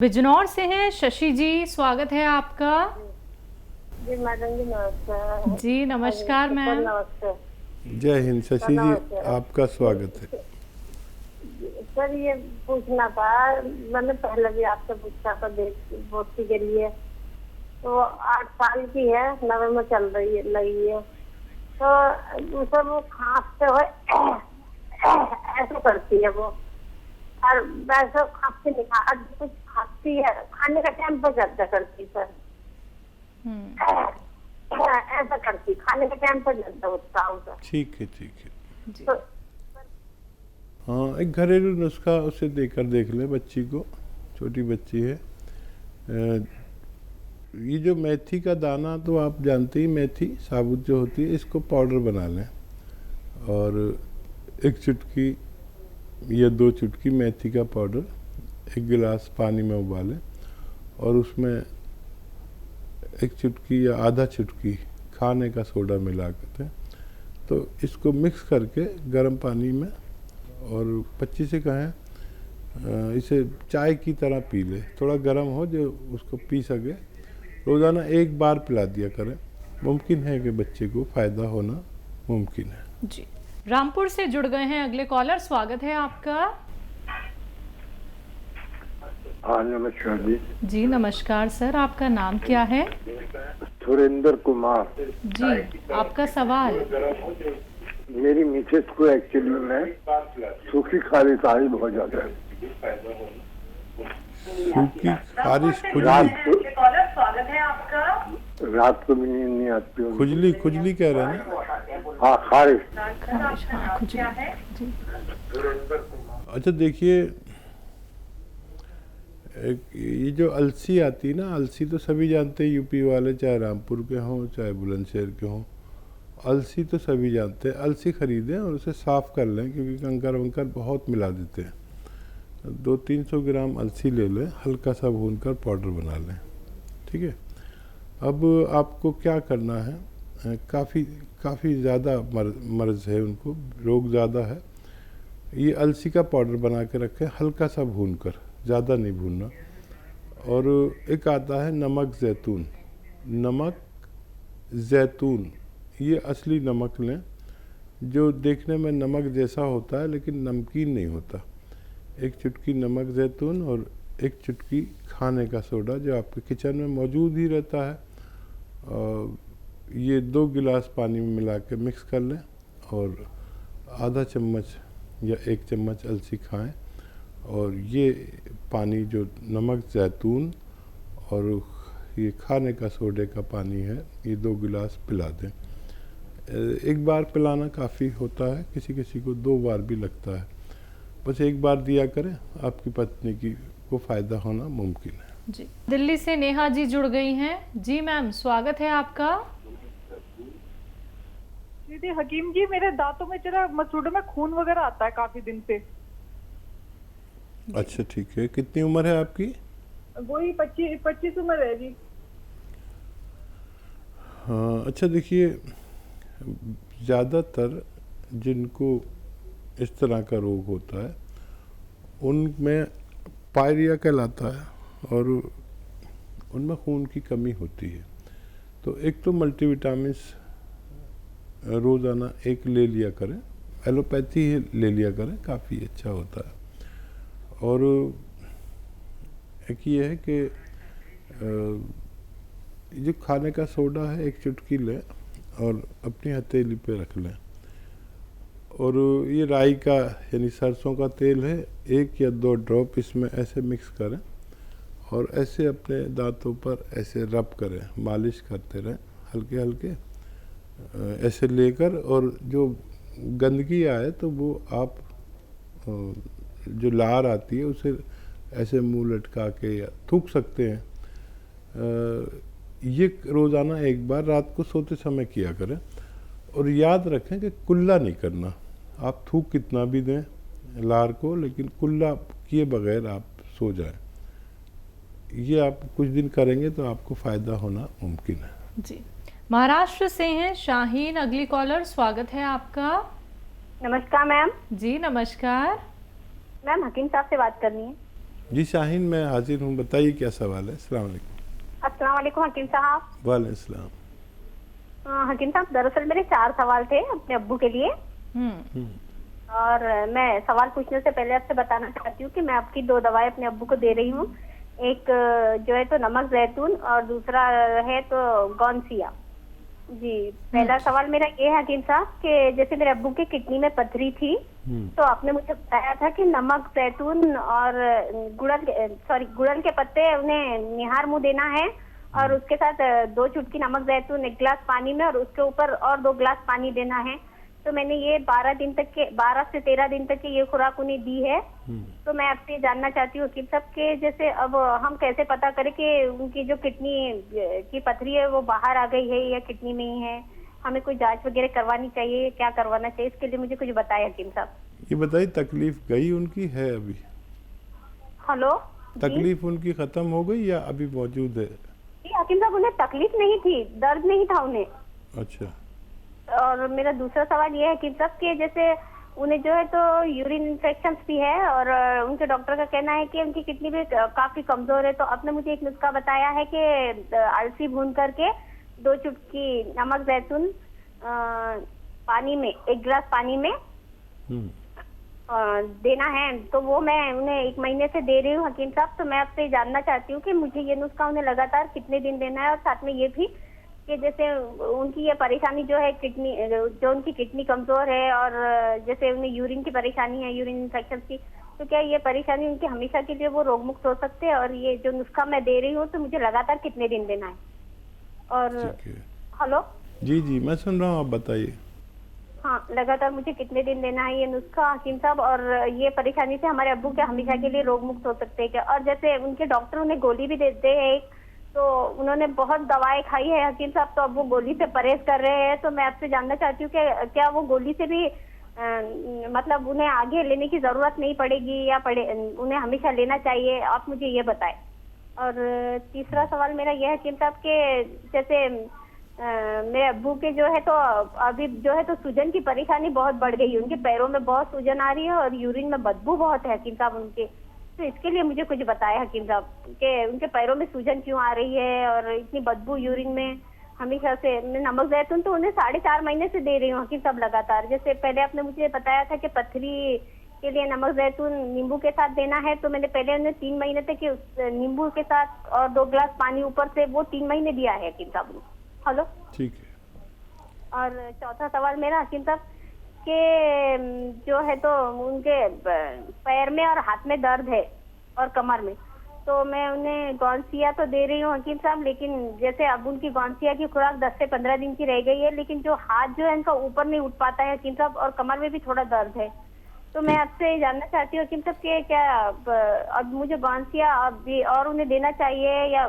बिजनौर से हैं शशि जी, स्वागत है आपका। जी मैडम जी नमस्कार। जी नमस्कार मैम। नमस्कार जय हिंद शशि जी, नमस्कार। आपका स्वागत है। सर ये पूछना था, मैंने पहले भी आपसे पूछा था बेटी के लिए। तो 8 साल की है, 9 में चल रही है लगी है। तो सर वो खांसते हुए ऐसे करती है वो, और वैसे खांसती नहीं, आज कुछ खांसती है, खाने का टाइम पर ज्यादा करती सर। ऐसा करती, खाने के टाइम पर ज्यादा होता है। ठीक है ठीक है। तो हाँ, एक घरेलू नुस्खा उसे देकर देख ले बच्ची को, छोटी बच्ची है। ये जो मेथी का दाना तो आप जानते ही, मेथी साबुत जो होती है, इसको पाउडर बना लें और 1 चुटकी या 2 चुटकी मेथी का पाउडर 1 गिलास पानी में उबालें और उसमें 1 चुटकी या आधा चुटकी खाने का सोडा मिला करते हैं। तो इसको मिक्स करके गर्म पानी में, और बच्ची से कहें इसे चाय की तरह पी ले, थोड़ा गर्म हो जो उसको पी सके। रोज़ाना 1 बार पिला दिया करें, मुमकिन है कि बच्चे को फ़ायदा होना मुमकिन है। जी रामपुर से जुड़ गए हैं अगले कॉलर, स्वागत है आपका। हाँ नमस्कार जी। जी नमस्कार सर, आपका नाम क्या है? सुरेंद्र कुमार जी आपका सवाल। मेरी मिसेस को एक्चुअली में सूखी खारिश आ रही बहुत ज्यादा है। सूखी खारिश, रात खुजली, को स्वागत है आपका। रात को भी नींद नहीं आती उनको। खुजली खुजली कह रहे हैं ना? हाँ खारिश। हाँ, खुजली। जी अच्छा देखिए, ये जो अलसी आती है ना, अलसी तो सभी जानते हैं, यूपी वाले चाहे रामपुर के हों चाहे बुलंदशहर के हों, अलसी तो सभी जानते हैं। अलसी खरीदें और उसे साफ़ कर लें, क्योंकि कंकर वंकर बहुत मिला देते हैं। 200-300 ग्राम अलसी ले लें, हल्का सा भूनकर पाउडर बना लें, ठीक है। अब आपको क्या करना है, काफ़ी ज़्यादा मर्ज़ है उनको, रोग ज़्यादा है। ये अलसी का पाउडर बना के रखें, हल्का सा भूनकर, ज़्यादा नहीं भूनना। और एक आता है नमक ज़ैतून, नमक ज़ैतून, ये असली नमक लें जो देखने में नमक जैसा होता है लेकिन नमकीन नहीं होता। 1 चुटकी नमक ज़ैतून और 1 चुटकी खाने का सोडा जो आपके किचन में मौजूद ही रहता है, ये 2 गिलास पानी में मिला के मिक्स कर लें और आधा चम्मच या 1 चम्मच अलसी खाएं। और ये पानी जो नमक ज़ैतून और ये खाने का सोडे का पानी है, ये 2 गिलास पिला दें। 1 बार पिलाना काफ़ी होता है, किसी किसी को 2 बार भी लगता है। बस 1 बार दिया करें, आपकी पत्नी को फ़ायदा होना मुमकिन है। जी दिल्ली से नेहा जी जुड़ गई हैं। जी मैम स्वागत है आपका। दीदी हकीम जी, मेरे दांतों में जरा मसूड़ों में खून वगैरह आता है काफी दिन से। अच्छा ठीक है, कितनी उम्र है आपकी? वही 25 उम्र है जी। हाँ अच्छा देखिए, ज़्यादातर जिनको इस तरह का रोग होता है उनमें पायरिया कहलाता है और उनमें खून की कमी होती है। तो एक तो मल्टीविटामिन्स रोज़ाना 1 ले लिया करें, एलोपैथी ही ले लिया करें, काफ़ी अच्छा होता है। और एक ये है कि जो खाने का सोडा है 1 चुटकी लें और अपनी हथेली पे रख लें। और ये राई का यानी सरसों का तेल है, 1 या 2 ड्रॉप इसमें ऐसे मिक्स करें और ऐसे अपने दांतों पर ऐसे रब करें, मालिश करते रहें हल्के हल्के ऐसे लेकर। और जो गंदगी आए तो वो आप जो लार आती है उसे ऐसे मुंह लटका के या थूक सकते हैं। ये रोज़ाना 1 बार रात को सोते समय किया करें। और याद रखें कि कुल्ला नहीं करना, आप थूक कितना भी दें लार को, लेकिन कुल्ला किए बगैर आप सो जाएं। ये आप कुछ दिन करेंगे तो आपको फ़ायदा होना मुमकिन है। जी महाराष्ट्र से हैं शाहीन अगली कॉलर, स्वागत है आपका। नमस्कार मैम। जी नमस्कार। मैम हकीम साहब से बात करनी है। जी शाहीन, मैं हाजिर हूँ, बताइए क्या सवाल है। अस्सलाम वालेकुम। अस्सलाम वालेकुम हकीम साहब। वालेकुम सलाम। हकीम साहब, दरअसल मेरे 4 सवाल थे अपने अब्बू के लिए। और मैं सवाल पूछने से पहले आपसे बताना चाहती हूँ कि मैं आपकी 2 दवाएं अपने अब्बू को दे रही हूँ। एक जो है तो नमक जैतून और दूसरा है तो गौनसिया। जी, पहला सवाल मेरा ये है हकीम साहब कि जैसे मेरे अब्बू के किडनी में पथरी थी, तो आपने मुझे बताया था कि नमक जैतून और गुड़हल के पत्ते उन्हें निहार मुंह देना है और उसके साथ 2 चुटकी नमक जैतून 1 गिलास पानी में और उसके ऊपर और 2 गिलास पानी देना है। तो मैंने ये 12 से 13 दिन तक की ये खुराक उन्हें दी है। तो मैं आपसे ये जानना चाहती हूँ कि सबके जैसे अब हम कैसे पता करें कि उनकी जो किडनी की पथरी है वो बाहर आ गई है या किडनी में ही है? हमें कोई जांच वगैरह करवानी चाहिए, क्या करवाना चाहिए? इसके लिए मुझे कुछ बताएं हकीम साहब। ये बताइए, तकलीफ गई उनकी है अभी? हेलो, तकलीफ उनकी खत्म हो गई या अभी मौजूद है? जी हकीम साहब, उन्हें तकलीफ नहीं थी, दर्द नहीं था उन्हें। अच्छा। और मेरा दूसरा सवाल ये है कि सबके जैसे उन्हें जो है तो यूरिन इन्फेक्शन भी है और उनके डॉक्टर का कहना है कि उनकी किडनी भी काफी कमजोर है। तो आपने मुझे एक नुस्खा बताया है कि अलसी भून करके 2 चुटकी नमक जैतून पानी में 1 गिलास पानी में देना है। तो वो मैं उन्हें 1 महीने से दे रही हूँ हकीम साहब। तो मैं आपसे जानना चाहती हूँ कि मुझे ये नुस्खा उन्हें लगातार कितने दिन देना है और साथ में ये भी कि जैसे उनकी ये परेशानी जो है किडनी, जो उनकी किडनी कमजोर है और जैसे उन्हें यूरिन की परेशानी है, यूरिन इन्फेक्शन की, तो क्या ये परेशानी उनकी हमेशा के लिए वो रोग मुक्त हो सकते हैं? और ये जो नुस्खा मैं दे रही हूँ तो मुझे लगातार कितने दिन देना है? और हेलो, जी जी मैं सुन रहा हूँ, आप बताइए। हाँ, लगातार मुझे कितने दिन देना है ये नुस्खा हकीम साहब? और ये परेशानी से हमारे अब्बू के हमेशा के लिए रोग मुक्त हो सकते हैं क्या? और जैसे उनके डॉक्टर उन्हें गोली भी देते हैं, तो उन्होंने बहुत दवाएं खाई है हकीम साहब, तो अब वो गोली से परहेज कर रहे हैं। तो मैं आपसे जानना चाहती हूँ कि क्या वो गोली से भी मतलब उन्हें आगे लेने की जरूरत नहीं पड़ेगी या उन्हें हमेशा लेना चाहिए? आप मुझे ये बताएं। और तीसरा सवाल मेरा यह है हकीम साहब के जैसे मेरे अब्बू के जो है तो अभी जो है तो सूजन की परेशानी बहुत बढ़ गई है, उनके पैरों में बहुत सूजन आ रही है और यूरिन में बदबू बहुत है हकीम साहब उनके। तो इसके लिए मुझे कुछ बताया हकीम साहब कि उनके पैरों में सूजन क्यों आ रही है और इतनी बदबू यूरिन में हमेशा से। मैं नमक जैतून तो उन्हें 4.5 महीने से दे रही हूँ हकीम साहब लगातार। जैसे पहले आपने मुझे बताया था कि पथरी के लिए नमक जैतून नींबू के साथ देना है, तो मैंने पहले उन्हें 3 महीने तक नींबू के साथ और 2 गिलास पानी ऊपर से वो 3 महीने दिया है हकीम साहब। हेलो, ठीक है। और चौथा सवाल मेरा हकीम साहब के जो है तो उनके पैर में और हाथ में दर्द है और कमर में, तो मैं उन्हें गौनसिया तो दे रही हूँ हकीम साहब, लेकिन जैसे अब उनकी गौनसिया की खुराक 10 से 15 दिन की रह गई है, लेकिन जो हाथ जो है इनका ऊपर नहीं उठ पाता है हकीम साहब और कमर में भी थोड़ा दर्द है। तो मैं आपसे जानना चाहती हूँ हकीम साहब कि क्या अब मुझे गौनसिया अब भी और उन्हें देना चाहिए या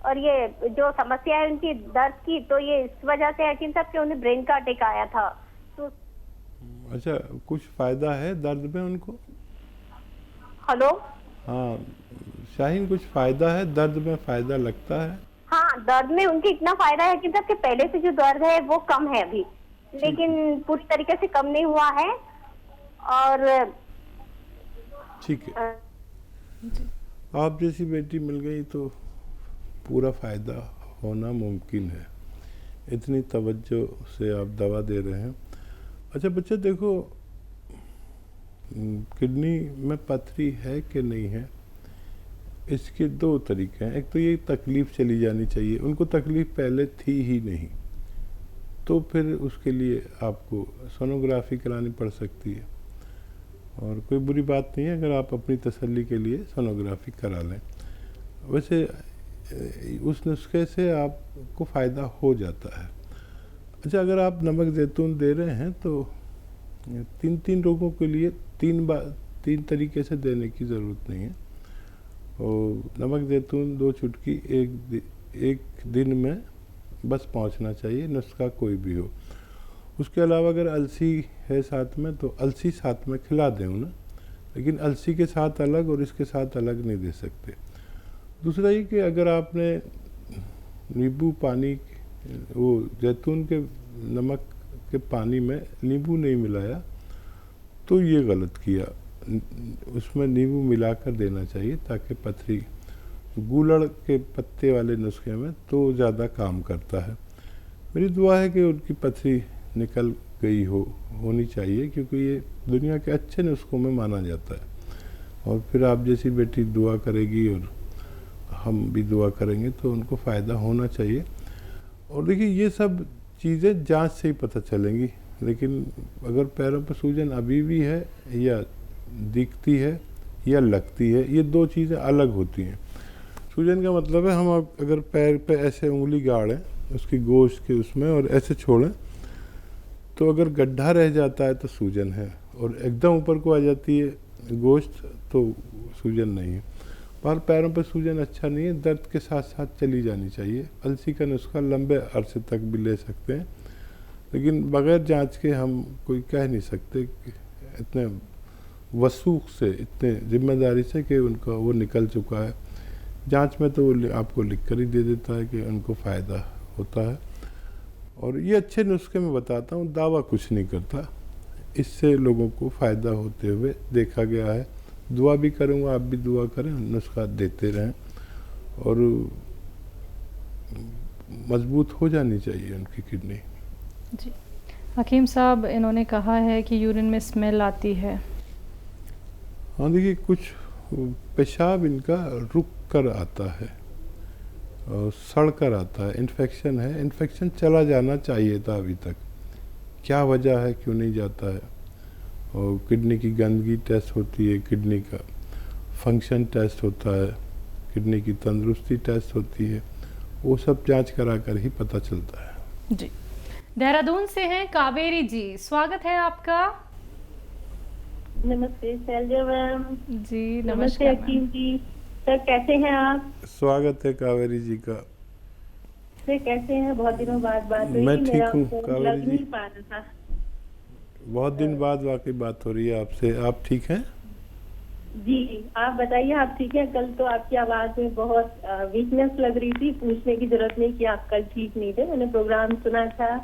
और ये जो समस्या है उनकी दर्द की, तो ये इस वजह से हकीम साहब कि उन्हें ब्रेन का अटैक आया था। तो अच्छा, कुछ फायदा है दर्द में उनको? हेलो, हाँ शाहीन, कुछ फायदा है दर्द में? फायदा लगता है? हाँ, दर्द में उनके इतना फायदा है कि कि पहले से जो दर्द है वो कम है अभी, लेकिन पूरी तरीके से कम नहीं हुआ है। और ठीक है, आप जैसी बेटी मिल गई तो पूरा फायदा होना मुमकिन है। इतनी तवज्जो से आप दवा दे रहे हैं। अच्छा बच्चे, देखो किडनी में पथरी है कि नहीं है, इसके 2 तरीके हैं। एक तो ये तकलीफ़ चली जानी चाहिए, उनको तकलीफ़ पहले थी ही नहीं, तो फिर उसके लिए आपको सोनोग्राफी करानी पड़ सकती है और कोई बुरी बात नहीं है अगर आप अपनी तसल्ली के लिए सोनोग्राफी करा लें। वैसे उस नुस्खे से आपको फ़ायदा हो जाता है। अच्छा, अगर आप नमक जैतून दे रहे हैं तो 3 रोगों के लिए 3 तरीके से देने की ज़रूरत नहीं है। और नमक जैतून 2 चुटकी एक दिन में बस पहुंचना चाहिए, नुस्खा कोई भी हो। उसके अलावा अगर अलसी है साथ में तो अलसी साथ में खिला दें ना, लेकिन अलसी के साथ अलग और इसके साथ अलग नहीं दे सकते। दूसरा ये कि अगर आपने नींबू पानी, वो जैतून के नमक के पानी में नींबू नहीं मिलाया तो ये गलत किया। उसमें नींबू मिलाकर देना चाहिए, ताकि पथरी, गूलड़ के पत्ते वाले नुस्खे में तो ज़्यादा काम करता है। मेरी दुआ है कि उनकी पथरी निकल गई होनी चाहिए, क्योंकि ये दुनिया के अच्छे नुस्खों में माना जाता है। और फिर आप जैसी बेटी दुआ करेगी और हम भी दुआ करेंगे तो उनको फ़ायदा होना चाहिए। और देखिए, ये सब चीज़ें जांच से ही पता चलेंगी, लेकिन अगर पैरों पर सूजन अभी भी है या दिखती है या लगती है, ये दो चीज़ें अलग होती हैं। सूजन का मतलब है हम अगर पैर पे ऐसे उंगली गाड़ें उसकी गोश्त के उसमें और ऐसे छोड़ें, तो अगर गड्ढा रह जाता है तो सूजन है, और एकदम ऊपर को आ जाती है गोश्त तो सूजन नहीं है। पर पैरों पर सूजन अच्छा नहीं है, दर्द के साथ साथ चली जानी चाहिए। अलसी का नुस्खा लंबे अरसे तक भी ले सकते हैं, लेकिन बगैर जांच के हम कोई कह नहीं सकते कि इतने वसूख से, इतने जिम्मेदारी से कि उनका वो निकल चुका है। जांच में तो वो आपको लिख कर ही दे देता है कि उनको फ़ायदा होता है। और ये अच्छे नुस्खे मैं बताता हूँ, दावा कुछ नहीं करता, इससे लोगों को फ़ायदा होते हुए देखा गया है। दुआ भी करूँगा, आप भी दुआ करें, नुस्खा देते रहें, और मजबूत हो जानी चाहिए उनकी किडनी। जी हकीम साहब, इन्होंने कहा है कि यूरिन में स्मेल आती है। हाँ देखिए, कुछ पेशाब इनका रुक कर आता है और सड़ कर आता है, इन्फेक्शन है, इन्फेक्शन चला जाना चाहिए था अभी तक, क्या वजह है, क्यों नहीं जाता है। और किडनी की गंदगी टेस्ट होती है, किडनी का फंक्शन टेस्ट होता है, किडनी की तंदुरुस्ती टेस्ट होती है, वो सब जांच करा कर ही पता चलता है। जी देहरादून से हैं कावेरी जी, स्वागत है आपका। नमस्ते शैलजा मैम। जी नमस्ते नमस्कार हकीम जी। सर कैसे हैं आप? स्वागत है कावेरी जी का। सर कैसे हैं? बहुत दिनों बाद बात हुई। मैं ठीक मेरा हूँ फोन कावेरी लग जी। नहीं पा रहा था। बहुत दिन बाद वाकई बात हो रही है आपसे। आप ठीक हैं? जी आप बताइए, आप ठीक हैं? कल तो आपकी आवाज में बहुत वीकनेस लग रही थी, पूछने की जरूरत नहीं कि आप कल ठीक नहीं थे। मैंने प्रोग्राम सुना था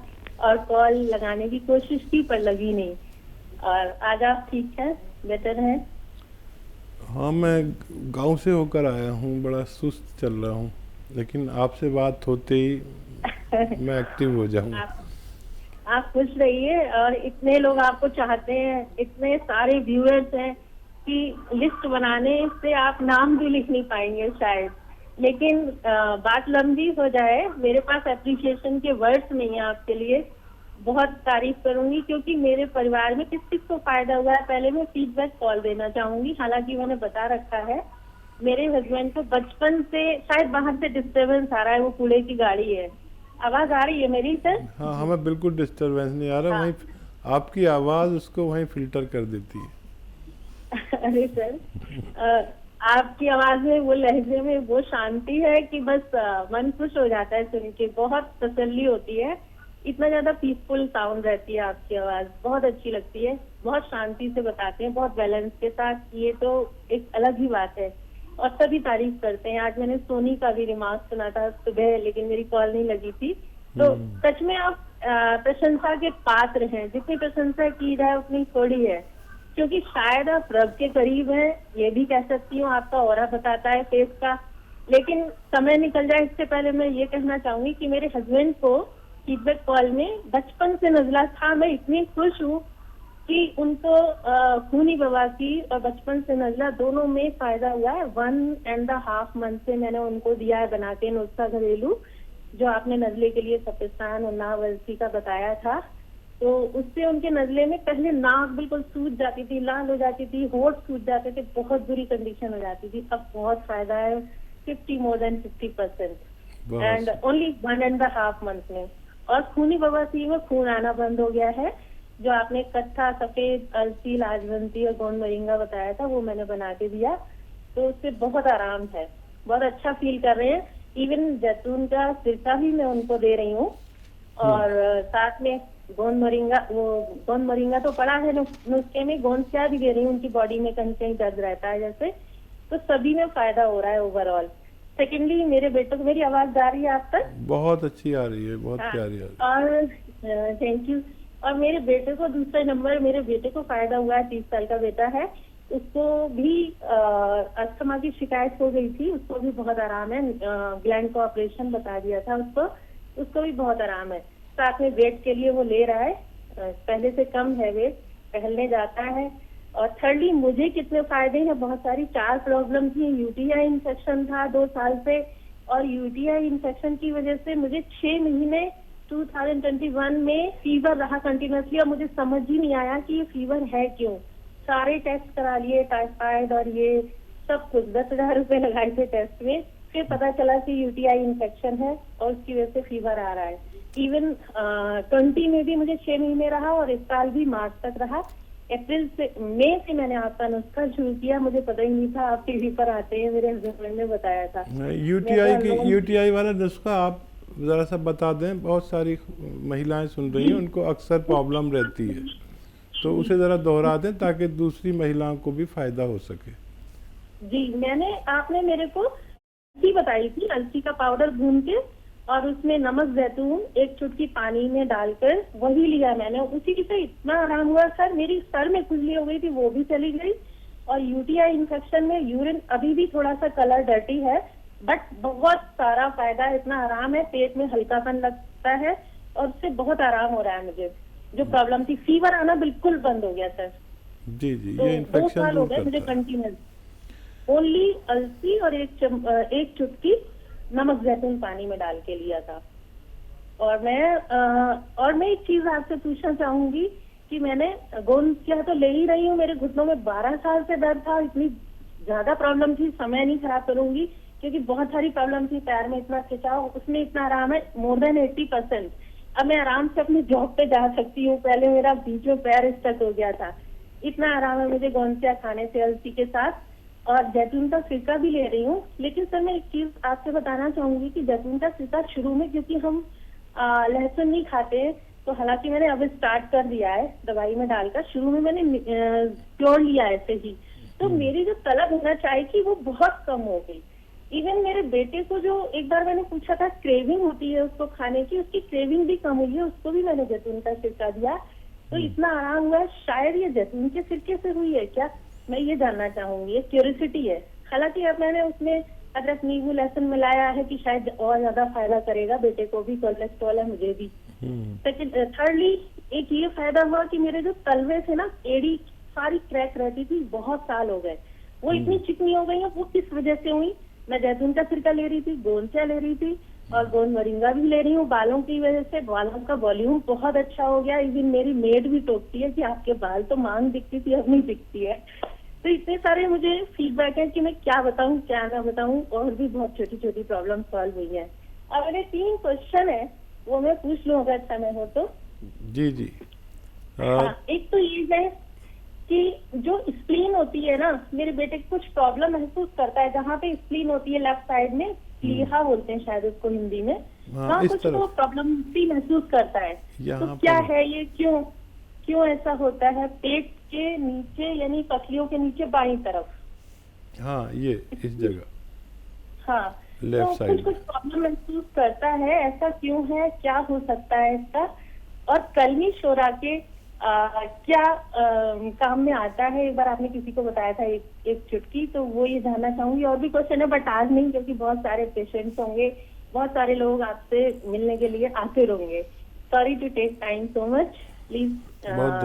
और कॉल लगाने की कोशिश की पर लगी नहीं, और आज आप ठीक हैं, बेटर हैं? हाँ, मैं गांव से होकर आया हूँ, बड़ा सुस्त चल रहा हूँ, लेकिन आपसे बात होते ही मैं एक्टिव हो जाऊँगा। आप खुश रहिए, और इतने लोग आपको चाहते हैं, इतने सारे व्यूअर्स हैं कि लिस्ट बनाने से आप नाम भी लिख नहीं पाएंगे शायद। लेकिन बात लंबी हो जाए, मेरे पास एप्रिसिएशन के वर्ड्स नहीं है आपके लिए। बहुत तारीफ करूंगी, क्योंकि मेरे परिवार में किस किस को फायदा हुआ है। पहले मैं फीडबैक कॉल देना चाहूंगी। हालांकि मैंने बता रखा है, मेरे हस्बैंड को बचपन से शायद बाहर से डिस्टर्बेंस आ रहा है, वो कूड़े की गाड़ी है। आवाज आ रही है मेरी सर? हाँ, हमें बिल्कुल डिस्टरबेंस नहीं आ रहा। हाँ। वहीं आपकी आवाज़ उसको वहीं फिल्टर कर देती है। अरे सर, आपकी आवाज में, वो लहजे में वो शांति है कि बस मन खुश हो जाता है सुन के, बहुत तसल्ली होती है। इतना ज्यादा पीसफुल साउंड रहती है आपकी आवाज, बहुत अच्छी लगती है, बहुत शांति से बताते हैं, बहुत बैलेंस के साथ। ये तो एक अलग ही बात है, और सभी तारीफ करते हैं। आज मैंने सोनी का भी रिमार्क सुना था सुबह, लेकिन मेरी कॉल नहीं लगी थी। तो सच में आप प्रशंसा के पात्र हैं। जितनी प्रशंसा की जाए उतनी थोड़ी है, क्योंकि शायद आप रब के करीब हैं, ये भी कह सकती हूँ। आपका ऑरा बताता है फेस का। लेकिन समय निकल जाए, इससे पहले मैं ये कहना चाहूंगी कि मेरे हस्बैंड को फीडबैक कॉल में बचपन से नजला था। मैं इतनी खुश हूँ कि उनको खूनी बवासीर और बचपन से नजला दोनों में फायदा हुआ है। 1.5 मंथ से मैंने उनको दिया है बना के नुस्खा घरेलू, जो आपने नजले के लिए सफेस्तान और नाव अलसी का बताया था। तो उससे उनके नजले में पहले नाक बिल्कुल सूज जाती थी, लाल हो जाती थी, होठ सूज जाते थे, बहुत बुरी कंडीशन हो जाती थी। अब बहुत फायदा है, 50% एंड ओनली 1.5 मंथ में। और खूनी बवासीर में खून आना बंद हो गया है। जो आपने कत्था, सफेद, अलसी, लाजवंती और गोंद मोरिंगा बताया था, वो मैंने बना के दिया, तो उससे बहुत आराम है, बहुत अच्छा फील कर रहे हैं। इवन जैतून का सिरका भी मैं उनको दे रही हूँ, और साथ में गोंद मोरिंगा तो पड़ा है नुस्खे में, गोंद चाय भी दे रही हूँ। उनकी बॉडी में कहीं कहीं दर्द रहता है जैसे, तो सभी में फायदा हो रहा है ओवरऑल। सेकेंडली, मेरे बेटों को, मेरी आवाज जा रही है आप तक? बहुत अच्छी आ रही है, बहुत प्यारी आ रही है। और थैंक यू। और मेरे बेटे को दूसरे नंबर, मेरे बेटे को फायदा हुआ है, 30 साल का बेटा है। उसको भी अस्थमा की शिकायत हो गई थी, उसको भी बहुत आराम है। ग्लैंड का ऑपरेशन बता दिया था उसको भी बहुत आराम है। साथ में वेट के लिए वो ले रहा है, पहले से कम है वेट, टहलने जाता है। और थर्डली मुझे कितने फायदे हैं, बहुत सारी 4 प्रॉब्लम थी। यूटीआई इन्फेक्शन था 2 साल से, और यूटीआई इन्फेक्शन की वजह से मुझे 6 महीने 2021 में फीवर रहा कंटिन्यूसली, और मुझे समझ ही नहीं आया कि ये फीवर है क्यों। सारे टेस्ट करा लिए, टाइफाइड और ये सब कुछ, 10,000 रुपए लगाए थे टेस्ट में। फिर पता चला कि यूटीआई इन्फेक्शन है और उसकी वजह से फीवर आ रहा है। इवन 20 में भी मुझे 6 महीने रहा, और इस साल भी मार्च तक रहा। अप्रैल से मई से मैंने आपका नुस्खा शुरू किया, मुझे पता ही नहीं था आप टीवी पर आते हैं, मेरे हस्बैंड ने बताया था। यूटीआई वाला नुस्खा आप ज़रा सा बता दें, बहुत सारी महिलाएं सुन रही हैं, उनको अक्सर प्रॉब्लम रहती है, तो उसे ज़रा दोहरा दें ताकि दूसरी महिलाओं को भी फायदा हो सके। जी, आपने मेरे को अलसी बताई थी, अलसी का पाउडर भून के और उसमें नमक जैतून 1 चुटकी पानी में डालकर वही लिया मैंने। उसी से इतना आराम हुआ सर, मेरी सर में खुजली हो गई थी वो भी चली गई, और यूटीआई इन्फेक्शन में यूरिन अभी भी थोड़ा सा कलर डर्टी है, बट बहुत सारा फायदा, इतना आराम है, पेट में हल्कापन लगता है और उससे बहुत आराम हो रहा है मुझे। जो प्रॉब्लम थी, फीवर आना बिल्कुल बंद हो गया सर। जी जी, तो ये 2 इन्फेक्शन साल हो दूर गए मुझे करता है। कंटिन्यूस ओनली अलसी और 1 चुटकी नमक जैतून पानी में डाल के लिया था। और मैं एक चीज आपसे पूछना चाहूंगी कि मैंने गोंद तो ले ही रही हूँ, मेरे घुटनों में 12 साल से दर्द था, इतनी ज्यादा प्रॉब्लम थी, समय नहीं खराब करूंगी क्योंकि बहुत सारी प्रॉब्लम थी, पैर में इतना खिंचाव, उसमें इतना आराम है, मोर देन 80%। अब मैं आराम से अपनी जॉब पे जा सकती हूँ, पहले मेरा बीच में पैर स्टक हो गया था। इतना आराम है मुझे गोंद खाने से अलसी के साथ, और जैतून का सिरका भी ले रही हूँ। लेकिन सर मैं एक चीज आपसे बताना चाहूंगी कि जैतून का सिरका शुरू में, क्योंकि हम लहसुन नहीं खाते, तो हालांकि मैंने अब स्टार्ट कर दिया है दवाई में डालकर, शुरू में मैंने प्योर लिया ऐसे ही, तो मेरी जो तलब होना चाय की वो बहुत कम हो गई। इवन मेरे बेटे को जो एक बार मैंने पूछा था क्रेविंग होती है उसको खाने की, उसकी क्रेविंग भी कम हुई है, उसको भी मैंने जैतून का सिरका दिया, तो इतना आराम हुआ है। शायद ये जैतून के सिरके से हुई है क्या, मैं ये जानना चाहूंगी, ये क्यूरियोसिटी है। हालांकि अब मैंने उसमें अदरक नींबू लहसुन मिलाया है कि शायद और ज्यादा फायदा करेगा, बेटे को भी कोलेस्ट्रॉल है, मुझे भी। सेकंड थर्डली एक ये फायदा हुआ कि मेरे जो तलवे थे ना, एड़ी सारी क्रैक रहती थी, बहुत साल हो गए, वो इतनी चिकनी हो गई है। वो किस वजह से हुई, मैं जैतून का सिरका ले रही थी, गोंद ले रही थी और गोंद मोरिंगा भी ले रही हूँ। बालों की वजह से बालों का वॉल्यूम बहुत अच्छा हो गया। इवन मेरी मेड भी टोकती है कि आपके बाल तो मांग दिखती थी, अब नहीं दिखती है। तो इतने सारे मुझे फीडबैक है कि मैं क्या बताऊं क्या ना बताऊं, और भी बहुत छोटी छोटी प्रॉब्लम सॉल्व हुई है। अब मेरे 3 क्वेश्चन है, वो मैं पूछ लूं अगर समय हो तो। जी जी। हाँ, एक तो ये है कि जो स्प्लीन होती है ना, मेरे बेटे को कुछ प्रॉब्लम महसूस करता है जहाँ पे स्प्लीन होती है लेफ्ट साइड में, प्लीहा बोलते हैं शायद उसको हिंदी में, वहाँ कुछ तो प्रॉब्लम भी महसूस करता है। तो क्या है ये, क्यों ऐसा होता है? पेट के नीचे यानी पसलियों के नीचे बाईं तरफ, हाँ ये इस जगह, हाँ, लेफ्ट साइड कुछ प्रॉब्लम महसूस करता है, ऐसा क्यों है, क्या हो सकता है इसका? और कलमी शोरा के क्या काम में आता है? एक बार आपने किसी को बताया था एक चुटकी, तो वो ये जानना चाहूंगी। और भी क्वेश्चन है बट आज नहीं, क्योंकि बहुत सारे पेशेंट्स होंगे, बहुत सारे लोग आपसे मिलने के लिए आते रहेंगे। Sorry to take time so much, please. बहुत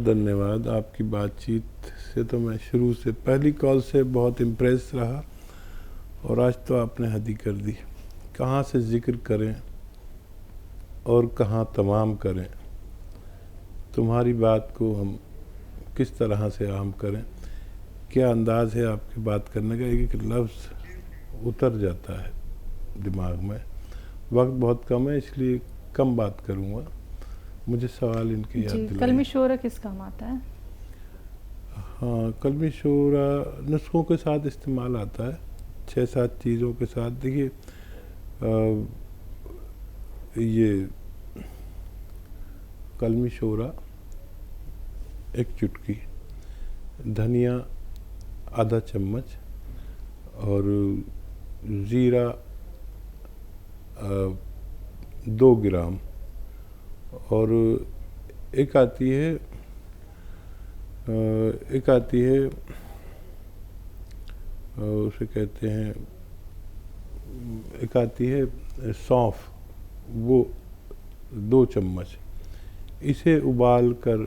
धन्यवाद। आपकी बातचीत से तो मैं शुरू से, पहली कॉल से बहुत इम्प्रेस रहा, और आज तो आपने हद ही कर दी। कहाँ से जिक्र करें और कहाँ तमाम करें, तुम्हारी बात को हम किस तरह से आम करें, क्या अंदाज़ है आपकी बात करने का, एक एक लफ्ज़ उतर जाता है दिमाग में। वक्त बहुत कम है इसलिए कम बात करूँगा। मुझे सवाल इनके याद दिलाइए। कलमी शोरा किस काम आता है? हाँ, कलमी शोरा नुस्खों के साथ इस्तेमाल आता है, 6-7 चीज़ों के साथ। देखिए ये कलमी शोरा 1 चुटकी, धनिया आधा चम्मच, और ज़ीरा 2 ग्राम, और एक आती है एक आती है उसे कहते हैं, एक आती है सौंफ, वो 2 चम्मच, इसे उबाल कर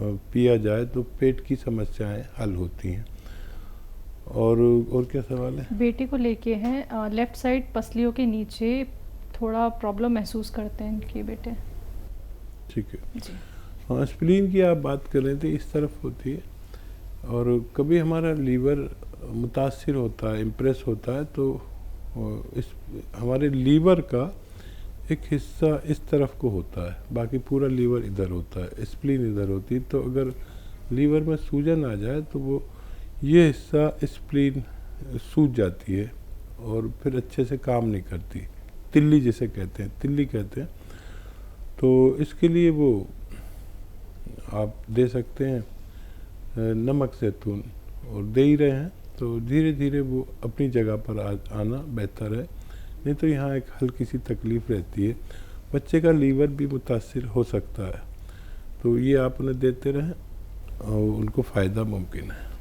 पिया जाए तो पेट की समस्याएं हल होती हैं। और क्या सवाल है? बेटे को लेके हैं, लेफ्ट साइड पसलियों के नीचे थोड़ा प्रॉब्लम महसूस करते हैं इनके बेटे। ठीक है। जी। हाँ, स्प्लीन की आप बात कर रहे थे, इस तरफ होती है और कभी हमारा लीवर मुतासिर होता है, इम्प्रेस होता है, तो इस हमारे लीवर का एक हिस्सा इस तरफ को होता है, बाकी पूरा लीवर इधर होता है, स्प्लीन इधर होती है। तो अगर लीवर में सूजन आ जाए तो वो ये हिस्सा स्प्लीन सूज जाती है और फिर अच्छे से काम नहीं करती, तिल्ली जिसे कहते हैं, तिल्ली कहते हैं। तो इसके लिए वो आप दे सकते हैं नमक ज़ैतून, और दे ही रहे हैं, तो धीरे धीरे वो अपनी जगह पर आना बेहतर है। नहीं तो यहाँ एक हल्की सी तकलीफ़ रहती है, बच्चे का लीवर भी मुतासिर हो सकता है, तो ये आप उन्हें देते रहें और उनको फ़ायदा मुमकिन है।